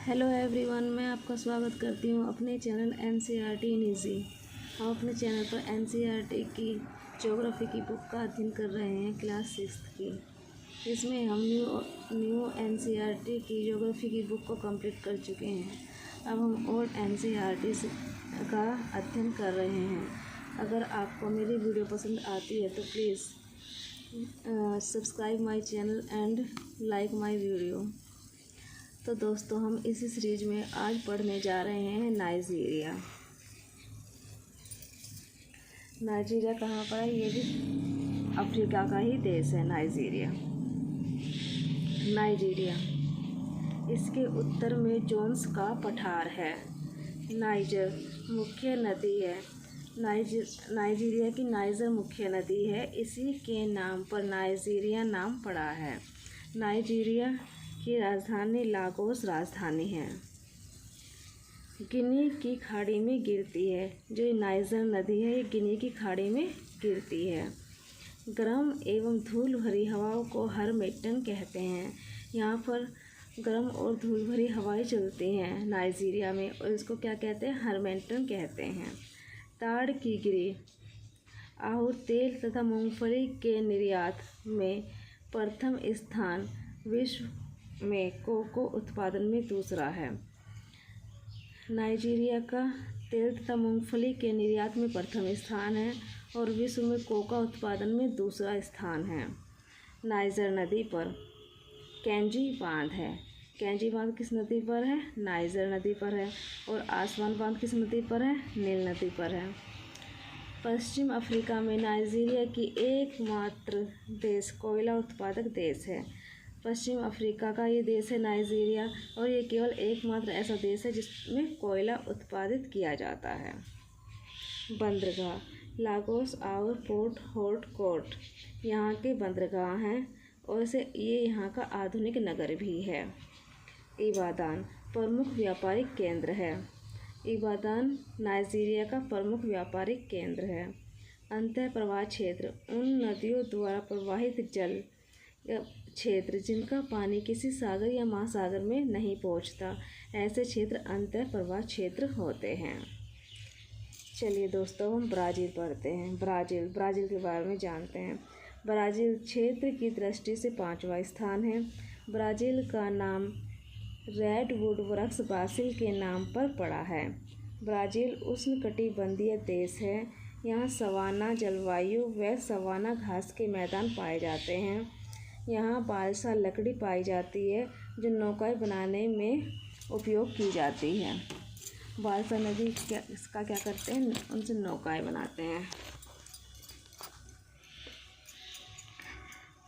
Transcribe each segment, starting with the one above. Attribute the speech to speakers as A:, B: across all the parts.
A: Hello everyone, मैं आपका स्वागत करती हूँ अपने चैनल NCERT इन ईजी। हम अपने चैनल पर NCERT की ज्योग्राफी की बुक का अध्ययन कर रहे हैं, क्लास 6 की। इसमें हम न्यू NCERT की ज्योग्राफी की बुक को कंप्लीट कर चुके हैं। अब हम ओल्ड NCERT का अध्ययन कर रहे हैं। अगर आपको मेरी वीडियो पसंद आती है तो please subscribe my channel and like my video. तो दोस्तों, हम इसी सीरीज में आज पढ़ने जा रहे हैं नाइजीरिया। नाइजीरिया कहाँ पर है? ये भी अफ्रीका का ही देश है। नाइजीरिया इसके उत्तर में जोन्स का पठार है। नाइजर मुख्य नदी है। नाइजीरिया की नाइजर मुख्य नदी है। इसी के नाम पर नाइजीरिया नाम पड़ा है। नाइजीरिया की राजधानी लागोस राजधानी है। गिनी की खाड़ी में गिरती है। जो नाइजर नदी है, ये गिनी की खाड़ी में गिरती है। गर्म एवं धूल भरी हवाओं को हरमेटन कहते हैं। यहाँ पर गर्म और धूल भरी हवाएं चलती हैं नाइजीरिया में, और इसको क्या कहते हैं? हरमेटन कहते हैं। ताड़ की गिरी और तेल तथा मूंगफली के निर्यात में प्रथम स्थान, विश्व में कोको उत्पादन में दूसरा है। नाइजीरिया का तेल तथा मूंगफली के निर्यात में प्रथम स्थान है और विश्व में कोका उत्पादन में दूसरा स्थान है। नाइजर नदी पर कैंजी बांध है। कैंजी बांध किस नदी पर है? नाइजर नदी पर है। और आसवान बांध किस नदी पर है? नील नदी पर है। पश्चिम अफ्रीका में नाइजीरिया की एकमात्र देश कोयला उत्पादक देश है। पश्चिम अफ्रीका का ये देश है नाइजीरिया, और ये केवल एकमात्र ऐसा देश है जिसमें कोयला उत्पादित किया जाता है। बंदरगाह लागोस और पोर्ट हार्कोर्ट यहाँ के बंदरगाह हैं, और ये यहाँ का आधुनिक नगर भी है। इबादान प्रमुख व्यापारिक केंद्र है। इबादान नाइजीरिया का प्रमुख व्यापारिक केंद्र है। अंतः प्रवाह क्षेत्र उन नदियों द्वारा प्रवाहित जल क्षेत्र जिनका पानी किसी सागर या महासागर में नहीं पहुंचता, ऐसे क्षेत्र अंतः प्रवाह क्षेत्र होते हैं। चलिए दोस्तों, हम ब्राज़ील पढ़ते हैं। ब्राज़ील के बारे में जानते हैं। ब्राज़ील क्षेत्र की दृष्टि से 5वां स्थान है। ब्राज़ील का नाम रेडवुड वृक्ष बासिल के नाम पर पड़ा है। ब्राज़ील उष्णकटिबंधीय देश है। यहाँ सवाना जलवायु व सवाना घास के मैदान पाए जाते हैं। यहाँ बालसा लकड़ी पाई जाती है जो नौकाएं बनाने में उपयोग की जाती है। बालसा नदी इसका क्या करते हैं? उनसे नौकाएं बनाते हैं।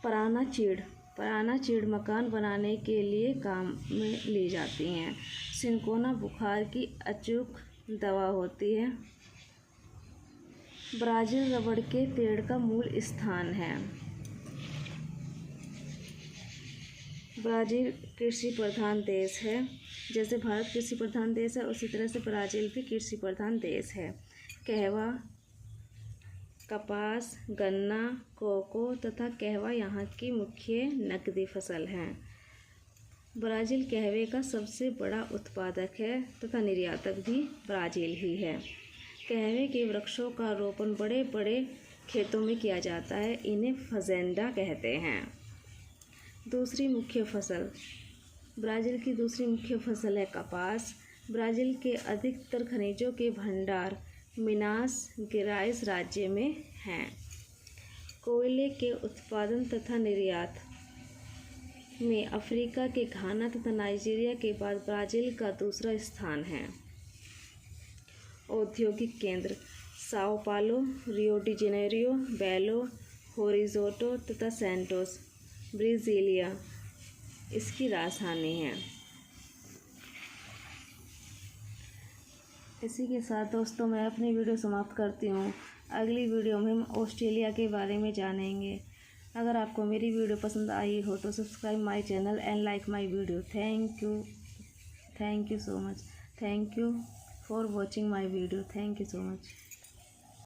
A: पराना चीड़ मकान बनाने के लिए काम में ली जाती हैं। सिंकोना बुखार की अचूक दवा होती है। ब्राज़ील रबड़ के पेड़ का मूल स्थान है। ब्राज़ील कृषि प्रधान देश है। जैसे भारत कृषि प्रधान देश है, उसी तरह से ब्राज़ील भी कृषि प्रधान देश है। कहवा, कपास, गन्ना, कोको तथा कहवा यहाँ की मुख्य नकदी फसल हैं। ब्राज़ील कहवे का सबसे बड़ा उत्पादक है तथा निर्यातक भी ब्राज़ील ही है। कहवे के वृक्षों का रोपण बड़े बड़े खेतों में किया जाता है। इन्हें फजेंडा कहते हैं। दूसरी मुख्य फसल ब्राज़ील की दूसरी मुख्य फसल है कपास। ब्राज़ील के अधिकतर खनिजों के भंडार मिनास गेराइस राज्य में हैं। कोयले के उत्पादन तथा निर्यात में अफ्रीका के घाना तथा नाइजीरिया के बाद ब्राज़ील का दूसरा स्थान है। औद्योगिक केंद्र साओ पालो, रियो डी जेनेरियो, बेलो होरिज़ोंटो तथा सैंटोस ब्राज़ीलिया इसकी राजधानी है। इसी के साथ दोस्तों, मैं अपनी वीडियो समाप्त करती हूँ। अगली वीडियो में हम ऑस्ट्रेलिया के बारे में जानेंगे। अगर आपको मेरी वीडियो पसंद आई हो तो subscribe my channel and like my video. Thank you so much. Thank you for watching my video. Thank you so much.